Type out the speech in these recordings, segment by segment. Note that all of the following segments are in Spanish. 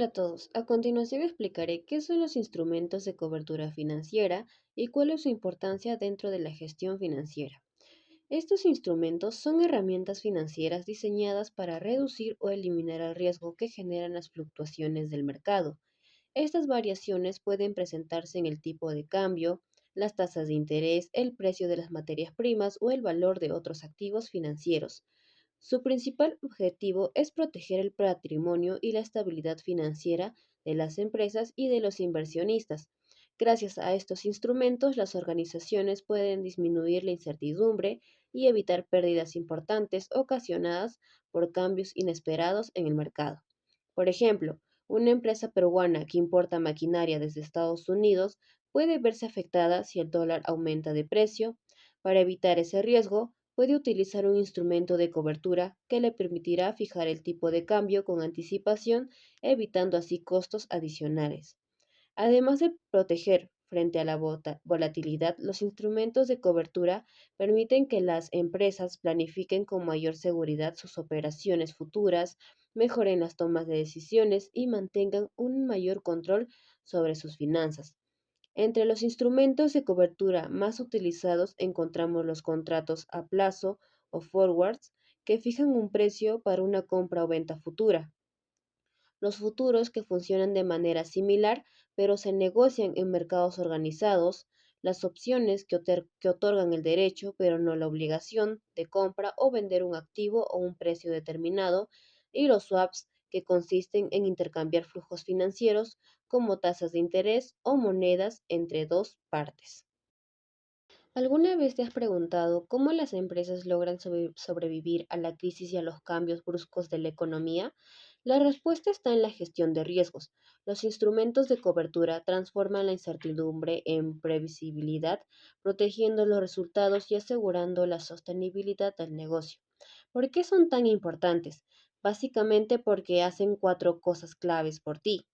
a todos. A continuación explicaré qué son los instrumentos de cobertura financiera y cuál es su importancia dentro de la gestión financiera. Estos instrumentos son herramientas financieras diseñadas para reducir o eliminar el riesgo que generan las fluctuaciones del mercado. Estas variaciones pueden presentarse en el tipo de cambio, las tasas de interés, el precio de las materias primas o el valor de otros activos financieros. Su principal objetivo es proteger el patrimonio y la estabilidad financiera de las empresas y de los inversionistas. Gracias a estos instrumentos, las organizaciones pueden disminuir la incertidumbre y evitar pérdidas importantes ocasionadas por cambios inesperados en el mercado. Por ejemplo, una empresa peruana que importa maquinaria desde Estados Unidos puede verse afectada si el dólar aumenta de precio. Para evitar ese riesgo, puede utilizar un instrumento de cobertura que le permitirá fijar el tipo de cambio con anticipación, evitando así costos adicionales. Además de proteger frente a la volatilidad, los instrumentos de cobertura permiten que las empresas planifiquen con mayor seguridad sus operaciones futuras, mejoren las tomas de decisiones y mantengan un mayor control sobre sus finanzas. Entre los instrumentos de cobertura más utilizados encontramos los contratos a plazo o forwards, que fijan un precio para una compra o venta futura. Los futuros, que funcionan de manera similar, pero se negocian en mercados organizados. Las opciones, que otorgan el derecho, pero no la obligación, de compra o vender un activo o un precio determinado. Y los swaps, que consisten en intercambiar flujos financieros como tasas de interés o monedas entre dos partes. ¿Alguna vez te has preguntado cómo las empresas logran sobrevivir a la crisis y a los cambios bruscos de la economía? La respuesta está en la gestión de riesgos. Los instrumentos de cobertura transforman la incertidumbre en previsibilidad, protegiendo los resultados y asegurando la sostenibilidad del negocio. ¿Por qué son tan importantes? Básicamente porque hacen cuatro cosas claves por ti.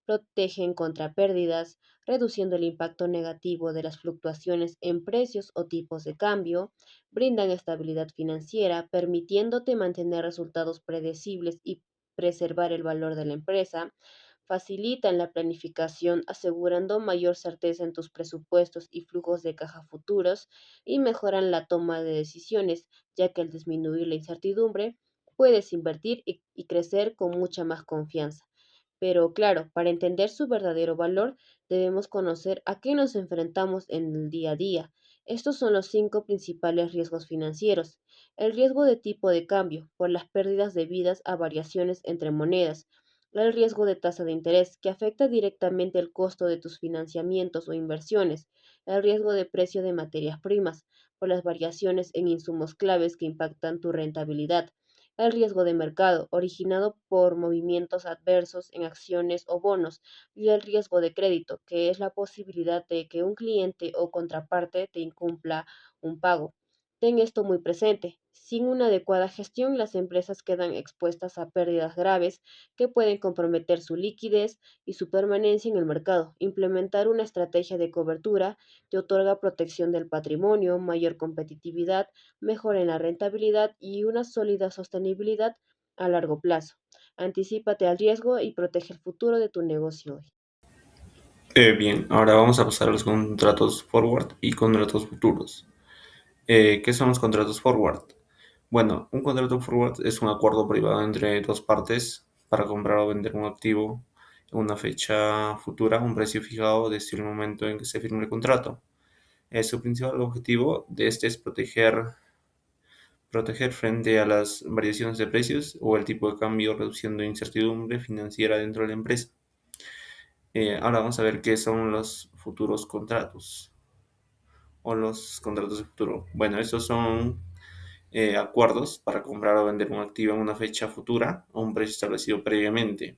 Protegen contra pérdidas, reduciendo el impacto negativo de las fluctuaciones en precios o tipos de cambio, brindan estabilidad financiera, permitiéndote mantener resultados predecibles y preservar el valor de la empresa, facilitan la planificación asegurando mayor certeza en tus presupuestos y flujos de caja futuros y mejoran la toma de decisiones, ya que al disminuir la incertidumbre puedes invertir y crecer con mucha más confianza. Pero claro, para entender su verdadero valor, debemos conocer a qué nos enfrentamos en el día a día. Estos son los cinco principales riesgos financieros. El riesgo de tipo de cambio, por las pérdidas debidas a variaciones entre monedas. El riesgo de tasa de interés, que afecta directamente el costo de tus financiamientos o inversiones. El riesgo de precio de materias primas, por las variaciones en insumos claves que impactan tu rentabilidad. El riesgo de mercado, originado por movimientos adversos en acciones o bonos, y el riesgo de crédito, que es la posibilidad de que un cliente o contraparte te incumpla un pago. Ten esto muy presente. Sin una adecuada gestión, las empresas quedan expuestas a pérdidas graves que pueden comprometer su liquidez y su permanencia en el mercado. Implementar una estrategia de cobertura te otorga protección del patrimonio, mayor competitividad, mejora en la rentabilidad y una sólida sostenibilidad a largo plazo. Anticípate al riesgo y protege el futuro de tu negocio hoy. Bien, ahora vamos a pasar a los contratos forward y contratos futuros. ¿Qué son los contratos forward? Bueno, un contrato forward es un acuerdo privado entre dos partes para comprar o vender un activo en una fecha futura, un precio fijado desde el momento en que se firma el contrato. Su principal objetivo de este es proteger frente a las variaciones de precios o el tipo de cambio, reduciendo incertidumbre financiera dentro de la empresa. Ahora vamos a ver qué son los futuros contratos o los contratos de futuro. Bueno, estos son acuerdos para comprar o vender un activo en una fecha futura a un precio establecido previamente,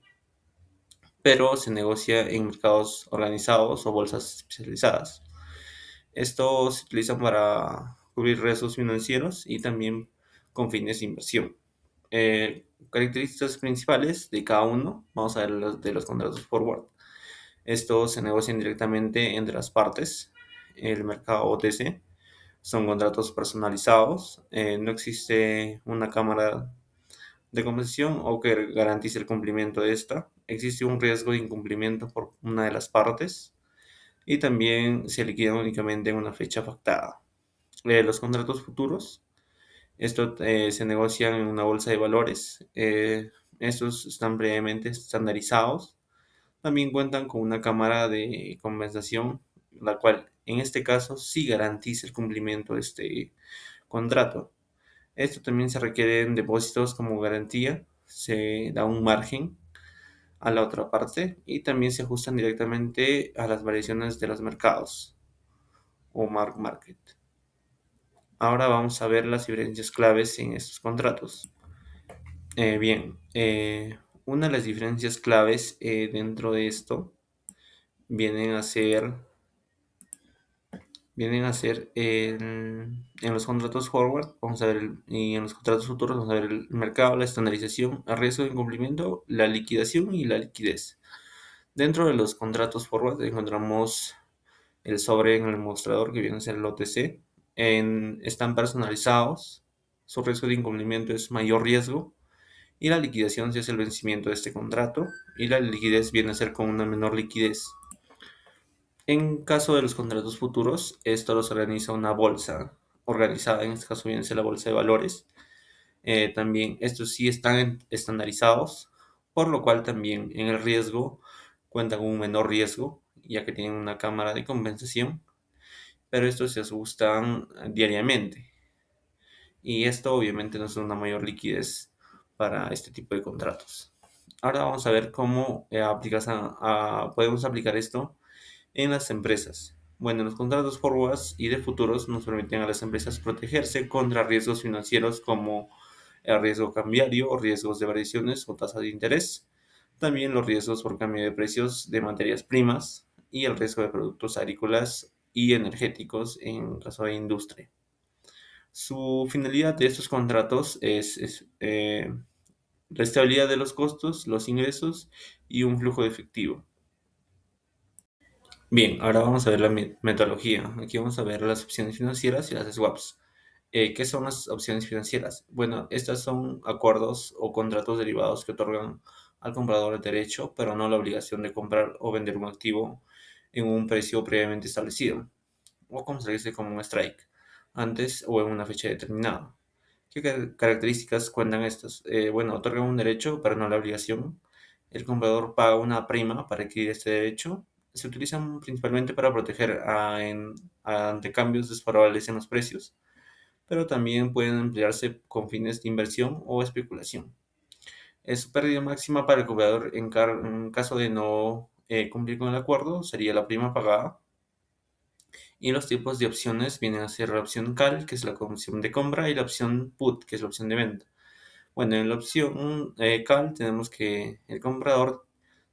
pero se negocia en mercados organizados o bolsas especializadas. Estos se utilizan para cubrir riesgos financieros y también con fines de inversión. Características principales de cada uno, vamos a ver los de los contratos forward. Estos se negocian directamente entre las partes. El mercado OTC son contratos personalizados. No existe una cámara de compensación o que garantice el cumplimiento de esta. Existe un riesgo de incumplimiento por una de las partes y también se liquida únicamente en una fecha pactada. Los contratos futuros, esto se negocian en una bolsa de valores. Estos están previamente estandarizados. También cuentan con una cámara de compensación, la cual en este caso sí garantiza el cumplimiento de este contrato. Esto también se requieren depósitos como garantía, se da un margen a la otra parte y también se ajustan directamente a las variaciones de los mercados o market. Ahora vamos a ver las diferencias claves en estos contratos. Bien, una de las diferencias claves dentro de esto vienen a ser, en los contratos forward, vamos a ver, y en los contratos futuros vamos a ver el mercado, la estandarización, el riesgo de incumplimiento, la liquidación y la liquidez. Dentro de los contratos forward encontramos el sobre en el mostrador que viene a ser el OTC. Están personalizados, su riesgo de incumplimiento es mayor riesgo y la liquidación si es el vencimiento de este contrato y la liquidez viene a ser con una menor liquidez. En caso de los contratos futuros, esto los organiza una bolsa organizada, en este caso viene a ser la bolsa de valores. También estos sí están estandarizados, por lo cual también en el riesgo cuentan con un menor riesgo, ya que tienen una cámara de compensación, pero estos se ajustan diariamente. Y esto obviamente nos da una mayor liquidez para este tipo de contratos. Ahora vamos a ver cómo podemos aplicar esto en las empresas. Bueno, los contratos forwards y de futuros nos permiten a las empresas protegerse contra riesgos financieros como el riesgo cambiario, riesgos de variaciones o tasa de interés, también los riesgos por cambio de precios de materias primas y el riesgo de productos agrícolas y energéticos en caso de industria. Su finalidad de estos contratos es la estabilidad de los costos, los ingresos y un flujo de efectivo. Bien, ahora vamos a ver la metodología. Aquí vamos a ver las opciones financieras y las swaps. ¿Qué son las opciones financieras? Bueno, estas son acuerdos o contratos derivados que otorgan al comprador el derecho, pero no la obligación de comprar o vender un activo en un precio previamente establecido, o como se dice como un strike, antes o en una fecha determinada. ¿Qué características cuentan estas? Bueno, otorgan un derecho, pero no la obligación. El comprador paga una prima para adquirir este derecho. Se utilizan principalmente para proteger ante cambios desfavorables en los precios, pero también pueden emplearse con fines de inversión o especulación. Es su pérdida máxima para el comprador en caso de no cumplir con el acuerdo, sería la prima pagada. Y los tipos de opciones vienen a ser la opción call, que es la opción de compra, y la opción put, que es la opción de venta. Bueno, en la opción call tenemos que el comprador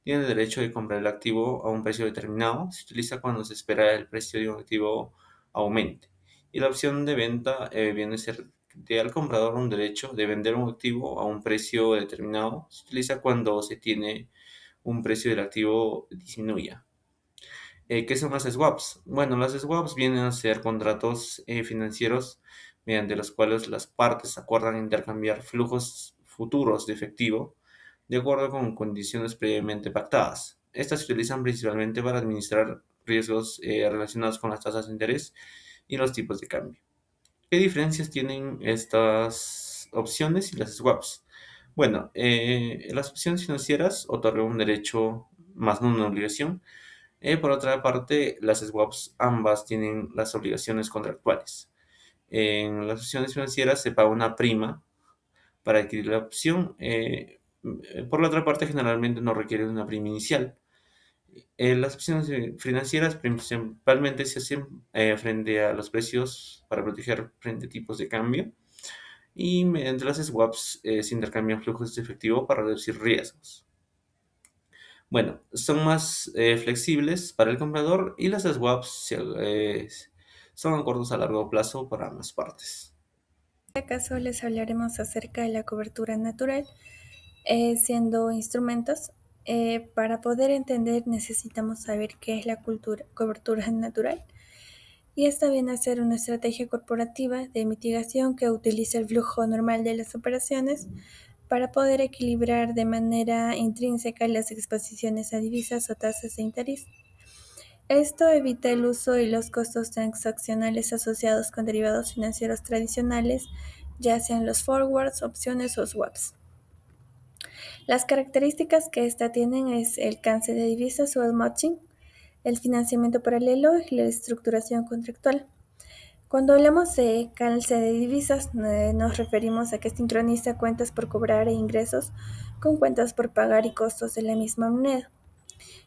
tiene el derecho de comprar el activo a un precio determinado. Se utiliza cuando se espera el precio de un activo aumente. Y la opción de venta viene a ser de al comprador un derecho de vender un activo a un precio determinado. Se utiliza cuando se tiene un precio del activo disminuya. ¿Qué son las swaps? Bueno, las swaps vienen a ser contratos financieros mediante los cuales las partes acuerdan intercambiar flujos futuros de efectivo de acuerdo con condiciones previamente pactadas. Estas se utilizan principalmente para administrar riesgos relacionados con las tasas de interés y los tipos de cambio. ¿Qué diferencias tienen estas opciones y las swaps? Bueno, las opciones financieras otorgan un derecho más no una obligación. Por otra parte, las swaps ambas tienen las obligaciones contractuales. En las opciones financieras se paga una prima para adquirir la opción. Por la otra parte, generalmente no requiere una prima inicial. Las opciones financieras principalmente se hacen frente a los precios para proteger frente a tipos de cambio y mediante las swaps se intercambian flujos de efectivo para reducir riesgos. Bueno, son más flexibles para el comprador y las swaps son acuerdos a largo plazo para ambas partes. En este caso les hablaremos acerca de la cobertura natural, siendo instrumentos. Para poder entender necesitamos saber qué es la cobertura natural. Y esta viene a ser una estrategia corporativa de mitigación que utiliza el flujo normal de las operaciones para poder equilibrar de manera intrínseca las exposiciones a divisas o tasas de interés. Esto evita el uso y los costos transaccionales asociados con derivados financieros tradicionales, ya sean los forwards, opciones o swaps. Las características que ésta tienen es el canje de divisas o el matching, el financiamiento paralelo y la estructuración contractual. Cuando hablamos de calce de divisas, nos referimos a que sincroniza cuentas por cobrar e ingresos con cuentas por pagar y costos de la misma moneda.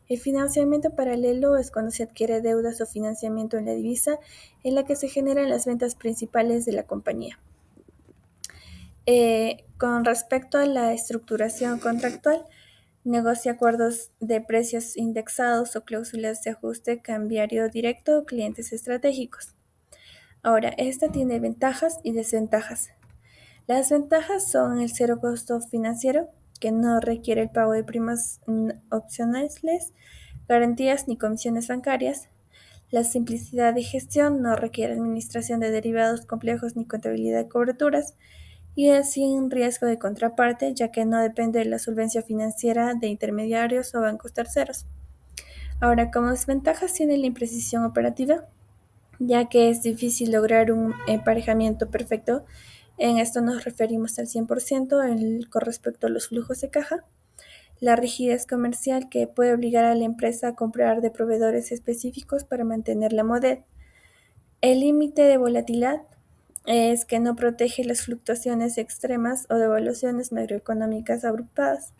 El financiamiento paralelo es cuando se adquiere deudas o financiamiento en la divisa en la que se generan las ventas principales de la compañía. Con respecto a la estructuración contractual, negocia acuerdos de precios indexados o cláusulas de ajuste cambiario directo o clientes estratégicos. Ahora, esta tiene ventajas y desventajas. Las ventajas son el cero costo financiero, que no requiere el pago de primas opcionales, garantías ni comisiones bancarias. La simplicidad de gestión no requiere administración de derivados complejos ni contabilidad de coberturas y es sin riesgo de contraparte, ya que no depende de la solvencia financiera de intermediarios o bancos terceros. Ahora, como desventajas tiene la imprecisión operativa, ya que es difícil lograr un emparejamiento perfecto. En esto nos referimos al 100% con respecto a los flujos de caja. La rigidez comercial que puede obligar a la empresa a comprar de proveedores específicos para mantener la moneda. El límite de volatilidad es que no protege las fluctuaciones extremas o devaluaciones macroeconómicas abruptas.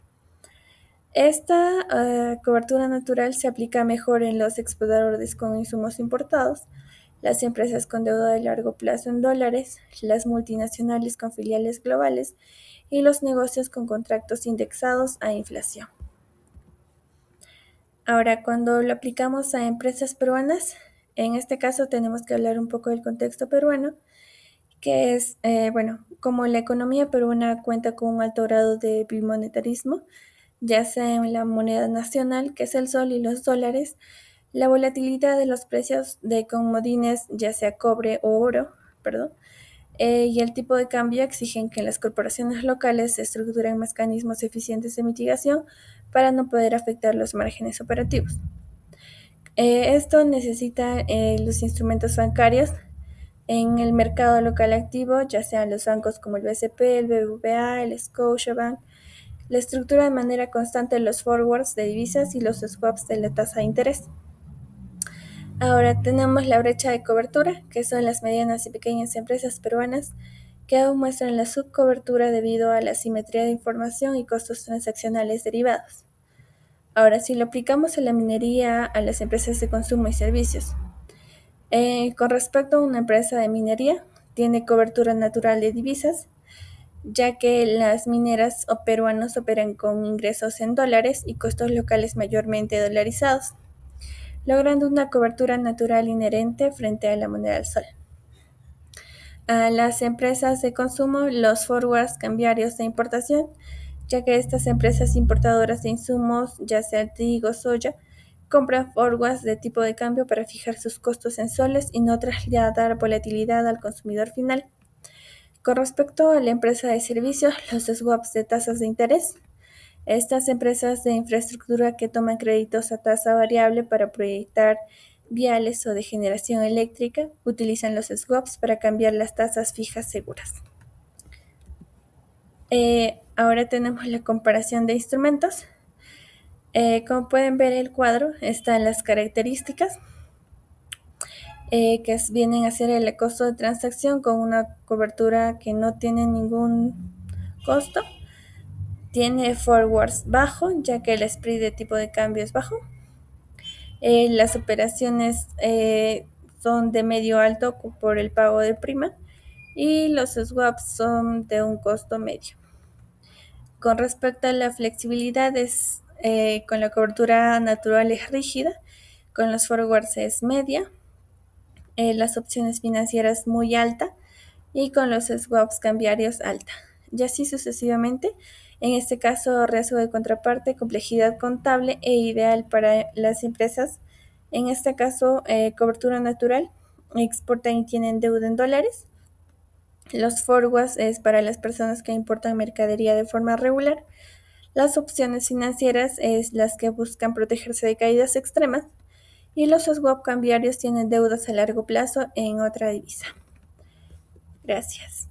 Esta cobertura natural se aplica mejor en los exportadores con insumos importados, las empresas con deuda de largo plazo en dólares, las multinacionales con filiales globales y los negocios con contratos indexados a inflación. Ahora, cuando lo aplicamos a empresas peruanas, en este caso tenemos que hablar un poco del contexto peruano, que es, como la economía peruana cuenta con un alto grado de bimonetarismo, ya sea en la moneda nacional, que es el sol, y los dólares, la volatilidad de los precios de comodines, ya sea cobre o oro, y el tipo de cambio exigen que las corporaciones locales se estructuren mecanismos eficientes de mitigación para no poder afectar los márgenes operativos. Esto necesita los instrumentos bancarios en el mercado local activo, ya sean los bancos como el BCP, el BBVA, el Scotiabank, la estructura de manera constante de los forwards de divisas y los swaps de la tasa de interés. Ahora tenemos la brecha de cobertura, que son las medianas y pequeñas empresas peruanas que aún muestran la subcobertura debido a la asimetría de información y costos transaccionales derivados. Ahora, si lo aplicamos a la minería, a las empresas de consumo y servicios, con respecto a una empresa de minería, tiene cobertura natural de divisas, ya que las mineras o peruanos operan con ingresos en dólares y costos locales mayormente dolarizados, logrando una cobertura natural inherente frente a la moneda del sol. A las empresas de consumo, los forwards cambiarios de importación, ya que estas empresas importadoras de insumos, ya sea trigo, soya, compran forwards de tipo de cambio para fijar sus costos en soles y no trasladar volatilidad al consumidor final. Con respecto a la empresa de servicios, los swaps de tasas de interés. Estas empresas de infraestructura que toman créditos a tasa variable para proyectar viales o de generación eléctrica utilizan los swaps para cambiar las tasas fijas seguras. Ahora tenemos la comparación de instrumentos. Como pueden ver el cuadro, están las características que vienen a ser el costo de transacción con una cobertura que no tiene ningún costo. Tiene forwards bajo, ya que el spread de tipo de cambio es bajo. Las operaciones son de medio alto por el pago de prima y los swaps son de un costo medio. Con respecto a la flexibilidad, con la cobertura natural es rígida, con los forwards es media, las opciones financieras muy alta y con los swaps cambiarios alta. Y así sucesivamente. En este caso, riesgo de contraparte, complejidad contable e ideal para las empresas. En este caso, cobertura natural, exportan y tienen deuda en dólares. Los forwards es para las personas que importan mercadería de forma regular. Las opciones financieras es las que buscan protegerse de caídas extremas. Y los swap cambiarios tienen deudas a largo plazo en otra divisa. Gracias.